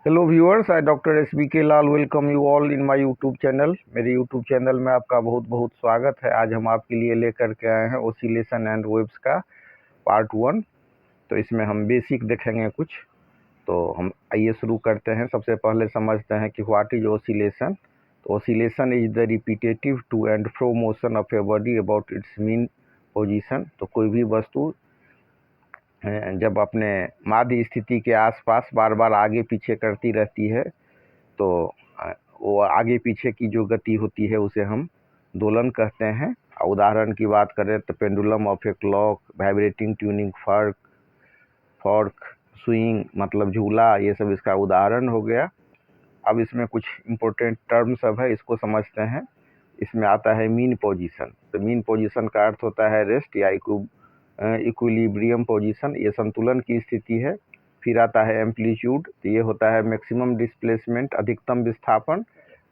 Hello viewers, I doctor SBK Lal welcome you all in my YouTube channel. मेरे YouTube channel में आपका बहुत बहुत स्वागत है। आज हम आपके लिए लेकर के आए हैं ओसिलेशन एंड वेव्स का पार्ट 1। तो इसमें हम बेसिक देखेंगे कुछ। तो हम आइए शुरू करते हैं। सबसे पहले समझते हैं कि व्हाट इज ओसिलेशन। तो oscillation is the repetitive to and fro motion of a body about its mean position. तो कोई भी वस्तु जब अपने माध्य स्थिति के आसपास बार बार आगे पीछे करती रहती है तो वो आगे पीछे की जो गति होती है उसे हम दोलन कहते हैं। उदाहरण की बात करें तो pendulum of a clock, vibrating tuning fork, swing मतलब झूला, ये सब इसका उदाहरण हो गया। अब इसमें कुछ इम्पोर्टेंट टर्म सब है, इसको समझते हैं। इसमें आता है मीन पोजीशन। तो मीन पोजीशन का अर्थ होता है रेस्ट या इक्विलिब्रियम पोजीशन, ये संतुलन की स्थिति है। फिर आता है एम्पलीट्यूड, तो ये होता है मैक्सिमम डिस्प्लेसमेंट, अधिकतम विस्थापन।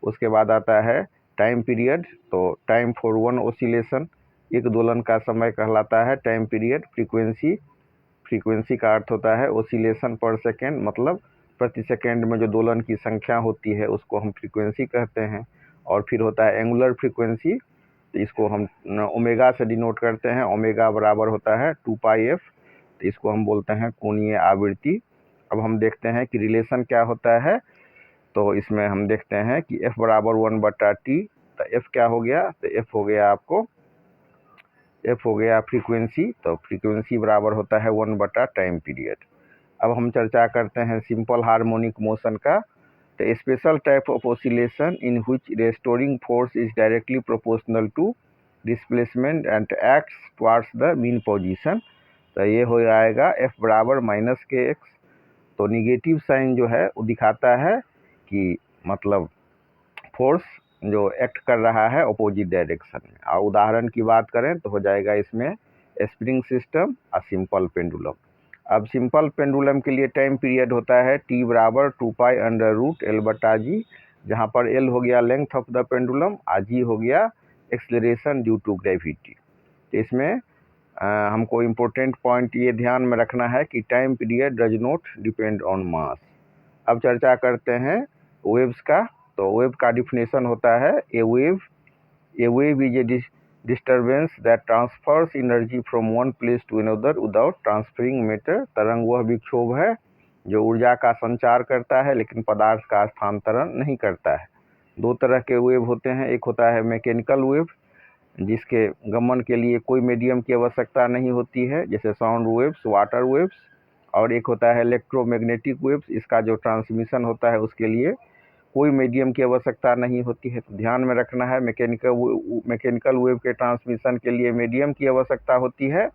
उसके बाद आता है टाइम पीरियड, तो टाइम फॉर वन ओसिलेशन, एक दोलन का समय कहलाता है टाइम पीरियड। फ्रीक्वेंसी का अर्थ होता है ओसिलेशन पर सेकेंड, मतलब प्रति सेकेंड में जो दोलन की संख्या होती है उसको हम फ्रीक्वेंसी कहते हैं। और फिर होता है एंगुलर फ्रीक्वेंसी, तो इसको हम ओमेगा से डिनोट करते हैं। ओमेगा बराबर होता है 2πf, तो इसको हम बोलते हैं कोणीय आवृत्ति। अब हम देखते हैं कि रिलेशन क्या होता है। तो इसमें हम देखते हैं कि F बराबर 1/T। तो F क्या हो गया, तो F हो गया फ्रीक्वेंसी। तो फ्रीक्वेंसी बराबर होता है 1/टाइम पीरियड। अब हम चर्चा करते हैं सिंपल हार्मोनिक मोशन का। The special type of oscillation in which restoring force is directly proportional to displacement and acts towards the mean position। तो ये हो जाएगा F बराबर -kx। तो निगेटिव साइन जो है वो दिखाता है कि मतलब फोर्स जो एक्ट कर रहा है अपोजिट डायरेक्शन में। और उदाहरण की बात करें तो हो जाएगा इसमें स्प्रिंग सिस्टम और सिंपल पेंडुलम। अब सिंपल पेंडुलम के लिए टाइम पीरियड होता है T बराबर 2π√L/g, जहाँ पर L हो गया लेंथ ऑफ द पेंडुलम और G हो गया एक्सलरेशन ड्यू टू ग्रेविटी। तो इसमें हमको इम्पोर्टेंट पॉइंट ये ध्यान में रखना है कि time period does not depend on मास। अब चर्चा करते हैं वेव्स का। तो वेव का डिफिनेशन होता है a wave is a disturbance that transfers energy from one place to another without transferring matter. तरंग वह विक्षोभ है जो ऊर्जा का संचार करता है लेकिन पदार्थ का स्थानांतरण नहीं करता है। दो तरह के वेव होते हैं, एक होता है मैकेनिकल वेव जिसके गमन के लिए कोई मीडियम की आवश्यकता नहीं होती है, जैसे साउंड वेव्स, वाटर वेव्स। और एक होता है इलेक्ट्रोमैग्नेटिक वेव्स, इसका जो ट्रांसमिशन होता है उसके लिए कोई मीडियम की आवश्यकता नहीं होती है। तो ध्यान में रखना है मैकेनिकल वेव के ट्रांसमिशन के लिए मीडियम की आवश्यकता होती है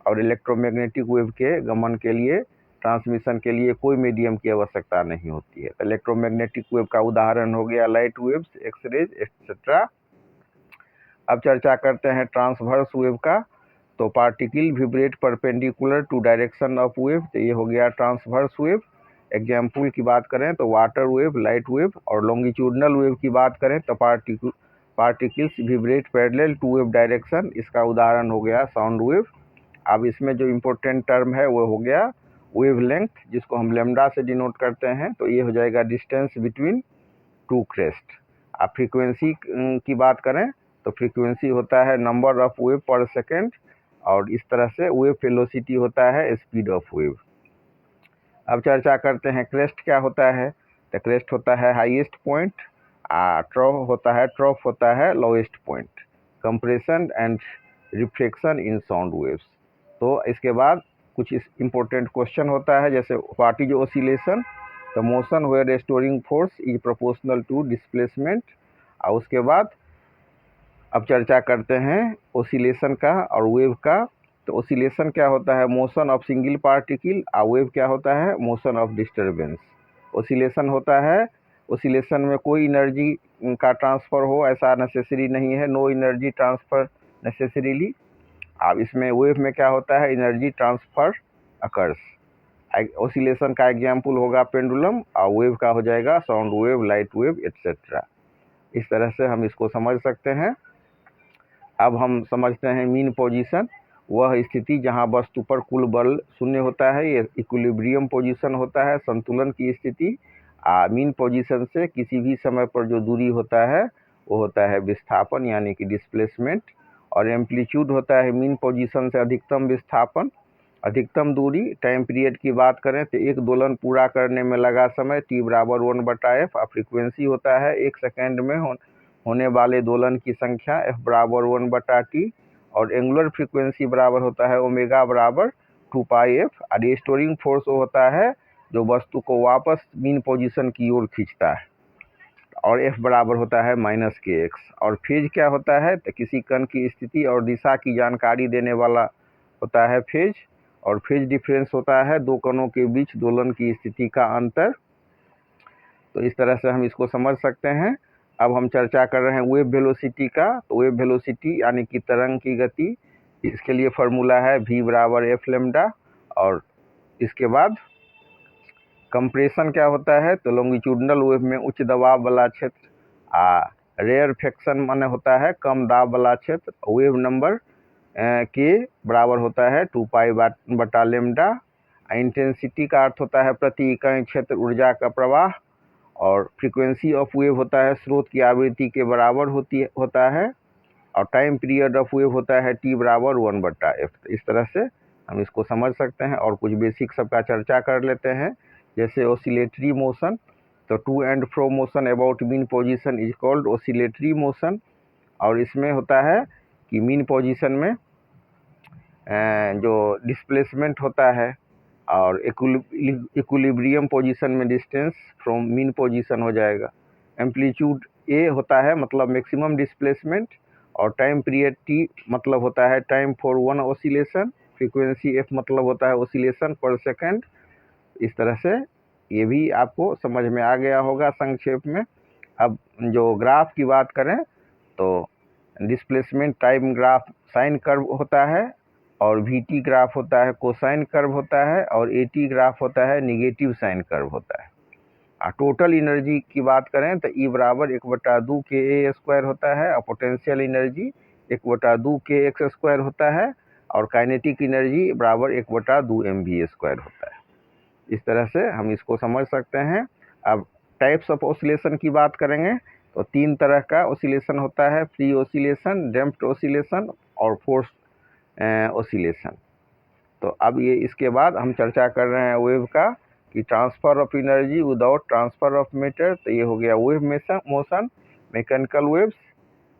और इलेक्ट्रोमैग्नेटिक वेव के गमन के लिए ट्रांसमिशन के लिए कोई मीडियम की आवश्यकता नहीं होती है। तो इलेक्ट्रोमैग्नेटिक वेव का उदाहरण हो गया लाइट वेव्स, एक्सरेज एक्सेट्रा। अब चर्चा करते हैं ट्रांसवर्स वेव का। तो particle vibrate perpendicular to direction of wave, तो ये हो गया ट्रांसवर्स वेव। एग्जाम्पल की बात करें तो वाटर वेव, लाइट वेव। और लॉन्गिट्यूडनल वेव की बात करें तो particles vibrate parallel to wave direction, इसका उदाहरण हो गया साउंड वेव। अब इसमें जो इम्पोर्टेंट टर्म है वो हो गया वेव लेंथ, जिसको हम लैम्डा से डिनोट करते हैं। तो ये हो जाएगा डिस्टेंस बिटवीन टू क्रेस्ट। अब फ्रीक्वेंसी की बात करें तो फ्रीक्वेंसी होता है नंबर ऑफ वेव पर सेकेंड, और इस तरह से वेव वेलोसिटी होता है स्पीड ऑफ वेव। अब चर्चा करते हैं क्रेस्ट क्या होता है। तो क्रेस्ट होता है हाईएस्ट पॉइंट, ट्रॉफ होता है lowest point. Compression and reflection in sound waves. तो इसके बाद कुछ इम्पोर्टेंट क्वेश्चन होता है, जैसे व्हाट इज ओसिलेशन। तो motion where restoring force is proportional to displacement. और उसके बाद अब चर्चा करते हैं ओसिलेशन का और वेव का। तो ओसिलेशन क्या होता है, मोशन ऑफ सिंगल पार्टिकल। और वेव क्या होता है, मोशन ऑफ डिस्टर्बेंस। ओसिलेशन होता है, ओसिलेशन में कोई एनर्जी का ट्रांसफ़र हो ऐसा नेसेसरी नहीं है, नो एनर्जी ट्रांसफ़र नेसेसरीली। अब इसमें वेव में क्या होता है, एनर्जी ट्रांसफ़र अकर्स। ओसिलेशन का एग्जाम्पल होगा पेंडुलम, और वेव का हो जाएगा sound wave, light wave etcetera. इस तरह से हम इसको समझ सकते हैं। अब हम समझते हैं मीन पोजीशन, वह स्थिति जहां वस्तु पर कुल बल शून्य होता है, ये इक्विलिब्रियम पोजीशन होता है, संतुलन की स्थिति। मीन पोजीशन से किसी भी समय पर जो दूरी होता है वो होता है विस्थापन यानी कि डिस्प्लेसमेंट, और एम्पलीट्यूड होता है मीन पोजीशन से अधिकतम विस्थापन। अधिकतम दूरी टाइम पीरियड की बात करें तो एक दोलन पूरा करने में लगा समय t बराबर 1/f, और फ्रीक्वेंसी होता है 1 सेकेंड में होने वाले दोलन की संख्या f बराबर 1/t, और एंगुलर फ्रीक्वेंसी बराबर होता है ओमेगा बराबर 2πf, और रिस्टोरिंग फोर्स होता है जो वस्तु को वापस मीन पोजीशन की ओर खींचता है, और f बराबर होता है -kx। और फेज क्या होता है तो किसी कण की स्थिति और दिशा की जानकारी देने वाला होता है फेज, और फेज डिफरेंस होता है दो कणों के बीच दोलन की स्थिति का अंतर। तो इस तरह से हम इसको समझ सकते हैं। अब हम चर्चा कर रहे हैं वेव वेलोसिटी का। तो वेव वेलोसिटी यानी कि तरंग की गति, इसके लिए फॉर्मूला है v बराबर f लैम्डा। और इसके बाद कंप्रेशन क्या होता है तो लॉन्गिट्यूडनल वेव में उच्च दबाव वाला क्षेत्र, रेयरफेक्शन माने होता है कम दाब वाला क्षेत्र, वेव नंबर के बराबर होता है 2π/λ। इंटेंसिटी का अर्थ होता है प्रति इकाई क्षेत्र ऊर्जा का प्रवाह, और फ्रीक्वेंसी ऑफ वेव होता है स्रोत की आवृत्ति के बराबर होता है, और टाइम पीरियड ऑफ वेव होता है t बराबर 1/f। इस तरह से हम इसको समझ सकते हैं। और कुछ बेसिक सबका चर्चा कर लेते हैं, जैसे ऑसिलेटरी मोशन। तो to and fro motion about mean position is called oscillatory motion, और इसमें होता है कि मीन पोजीशन में जो डिस्प्लेसमेंट होता है, और इक्विलिब्रियम पोजीशन में डिस्टेंस फ्रॉम मीन पोजीशन हो जाएगा। एम्पलीट्यूड ए होता है मतलब मैक्सिमम डिस्प्लेसमेंट, और टाइम पीरियड टी मतलब होता है time for one oscillation. Frequency F मतलब होता है ऑसिलेशन पर सेकंड। इस तरह से ये भी आपको समझ में आ गया होगा संक्षेप में। अब जो ग्राफ की बात करें तो displacement time graph sine curve होता है, और VT ग्राफ होता है कोसाइन कर्व होता है, और AT ग्राफ होता है निगेटिव साइन कर्व होता है। टोटल एनर्जी की बात करें तो E बराबर 1/2 kA² होता है, और पोटेंशियल एनर्जी 1/2 kx² होता है, और काइनेटिक एनर्जी बराबर 1/2 mv² होता है। इस तरह से हम इसको समझ सकते हैं। अब टाइप्स ऑफ ऑसिलेशन की बात करेंगे तो 3 तरह का ऑसिलेशन होता है, फ्री ऑसिलेशन, डैम्प्ड ऑसिलेशन, और फोर्स ऑसिलेशन। तो अब ये इसके बाद हम चर्चा कर रहे हैं वेव का कि transfer of energy without transfer of matter. तो ये हो गया wave motion. Mechanical waves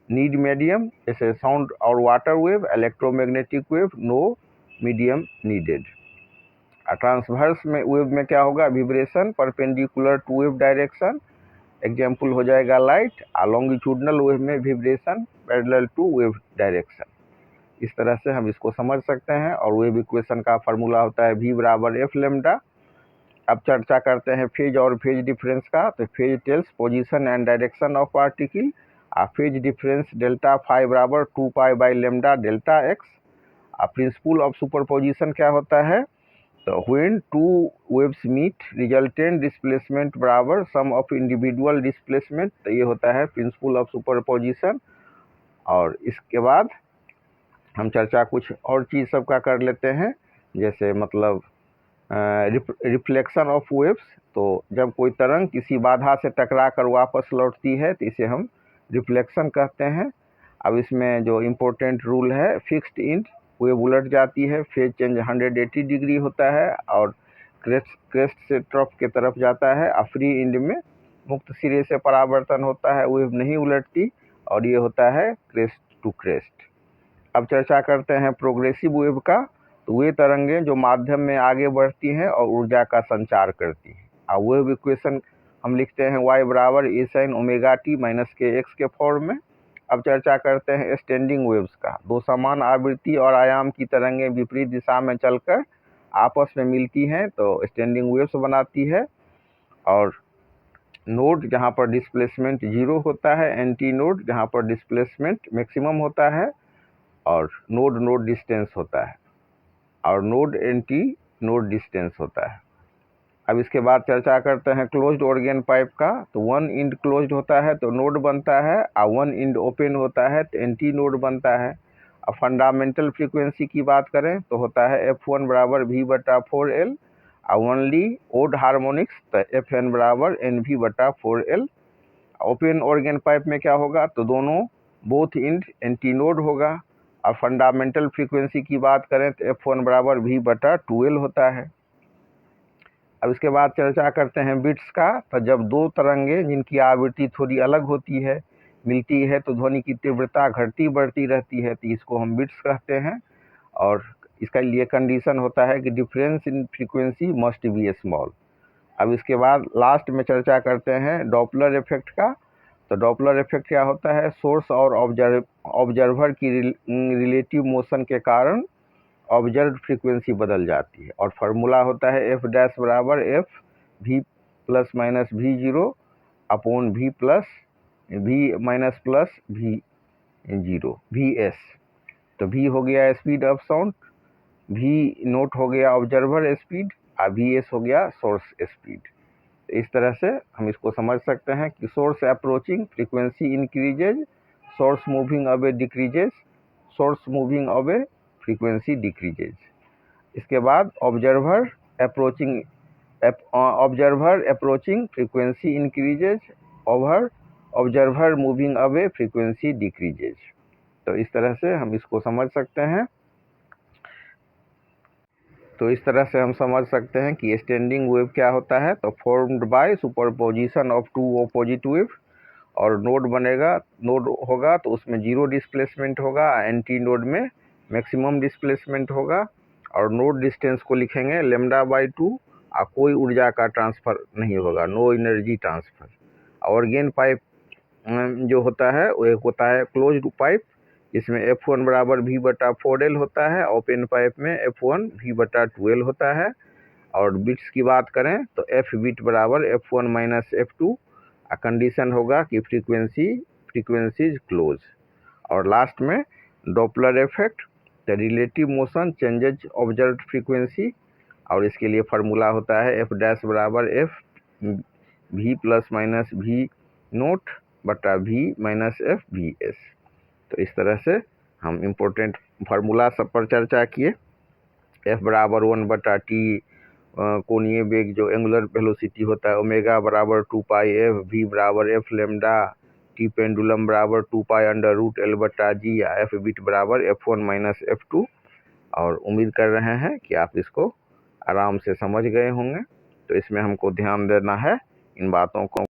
need medium, जैसे साउंड और water wave. Electromagnetic wave no medium needed. Transverse में वेव में क्या होगा, vibration perpendicular to wave direction, example हो जाएगा लाइट। लॉन्गिट्यूडनल वेव में vibration parallel to wave direction. इस तरह से हम इसको समझ सकते हैं। और वेव इक्वेशन का फार्मूला होता है v बराबर f लैम्डा। अब चर्चा करते हैं फेज और फेज डिफरेंस का। तो phase tells position and direction of particle. Phase difference delta phi बराबर 2π/λ delta x। Principle of superposition क्या होता है तो when two waves meet resultant displacement बराबर सम ऑफ इंडिविजुअल डिस्प्लेसमेंट। तो ये होता है प्रिंसिपल ऑफ सुपरपोजिशन। और इसके बाद हम चर्चा कुछ और चीज़ सबका कर लेते हैं, जैसे मतलब रिफ्लेक्शन ऑफ वेव्स। तो जब कोई तरंग किसी बाधा से टकरा कर वापस लौटती है तो इसे हम रिफ्लेक्शन कहते हैं। अब इसमें जो इम्पोर्टेंट रूल है, फिक्स्ड इंड वेव उलट जाती है, फेज चेंज 180 डिग्री होता है, और क्रेस्ट से ट्रफ के तरफ जाता है। और फ्री इंड में मुक्त सिरे से परावर्तन होता है, वेव नहीं उलटती, और ये होता है क्रेस्ट टू क्रेस्ट। अब चर्चा करते हैं प्रोग्रेसिव वेव का। तो वे तरंगें जो माध्यम में आगे बढ़ती हैं और ऊर्जा का संचार करती हैं। और वेव इक्वेशन हम लिखते हैं y बराबर a sin ωt minus kx के फॉर्म में। अब चर्चा करते हैं स्टैंडिंग वेव्स का। दो समान आवृत्ति और आयाम की तरंगें विपरीत दिशा में चलकर आपस में मिलती हैं तो स्टैंडिंग वेव्स बनाती है। और नोड जहाँ पर डिस्प्लेसमेंट 0 होता है, एंटी नोड जहाँ पर डिस्प्लेसमेंट मैक्सिमम होता है, और नोड नोड डिस्टेंस होता है, और नोड एंटी नोड डिस्टेंस होता है। अब इसके बाद चर्चा करते हैं क्लोज्ड ऑर्गन पाइप का। तो वन इंड क्लोज्ड होता है तो नोड बनता है, और वन इंड ओपन होता है तो एंटी नोड बनता है। अब फंडामेंटल फ्रीक्वेंसी की बात करें तो होता है f1 बराबर v/4L। ओनली ओड हार्मोनिक्स तो एफ एन बराबर एन वी बटा 4L। ओपन ऑर्गन पाइप में क्या होगा, तो दोनों बोथ इंड एंटीनोड होगा। और फंडामेंटल फ्रीक्वेंसी की बात करें तो F1 बराबर V बटा 2L होता है। अब इसके बाद चर्चा करते हैं बिट्स का। तो जब दो तरंगे जिनकी आवृत्ति थोड़ी अलग होती है मिलती है तो ध्वनि की तीव्रता घटती बढ़ती रहती है, तो इसको हम बिट्स कहते हैं। और इसका लिए कंडीशन होता है कि difference in frequency must be small. अब इसके बाद लास्ट में चर्चा करते हैं डॉपलर इफेक्ट का। तो डॉपलर इफेक्ट क्या होता है, सोर्स और ऑब्जर्वर की रिलेटिव मोशन के कारण ऑब्जर्व फ्रीक्वेंसी बदल जाती है। और फार्मूला होता है एफ डैश बराबर F V plus minus V zero upon V plus V minus plus V zero V S. तो वी हो गया speed of sound, V naught हो गया ऑब्जर्वर स्पीड और वी एस हो गया सोर्स स्पीड। इस तरह से हम इसको समझ सकते हैं कि source approaching frequency increases, source moving away decreases, source moving away frequency decreases. इसके बाद observer approaching frequency increases, over observer moving away frequency decreases. तो इस तरह से हम इसको समझ सकते हैं। तो इस तरह से हम समझ सकते हैं कि स्टैंडिंग वेव क्या होता है, तो formed by superposition of two opposite wave. और नोड बनेगा, नोड होगा तो उसमें जीरो डिस्प्लेसमेंट होगा, एंटी नोड में मैक्सिमम डिस्प्लेसमेंट होगा। और नोड डिस्टेंस को लिखेंगे λ/2 और कोई ऊर्जा का ट्रांसफ़र नहीं होगा, नो एनर्जी ट्रांसफ़र। और गेन पाइप जो होता है वो एक होता है क्लोज्ड पाइप, इसमें F1 बराबर V बटा 4L होता है। ओपन पाइप में F1 V बटा 2L होता है। और बिट्स की बात करें तो F बिट बराबर F1 माइनस F2। कंडीशन होगा कि फ्रीक्वेंसी क्लोज। और लास्ट में Doppler effect, the relative motion changes observed frequency. और इसके लिए फार्मूला होता है F डैश बराबर F V plus minus V note बटा V minus F V S। तो इस तरह से हम इम्पोर्टेंट फार्मूला सब पर चर्चा किए। F बराबर 1 बटा टी कोणीय वेग जो एंगुलर वेलोसिटी होता है, ओमेगा बराबर 2 पाई F, V बराबर F लेमडा, टी पेंडुलम बराबर 2 पाई अंडर रूट L बटा जी, या F बिट बराबर F1 माइनस F2। और उम्मीद कर रहे हैं कि आप इसको आराम से समझ गए होंगे। तो इसमें हमको ध्यान देना है इन बातों को।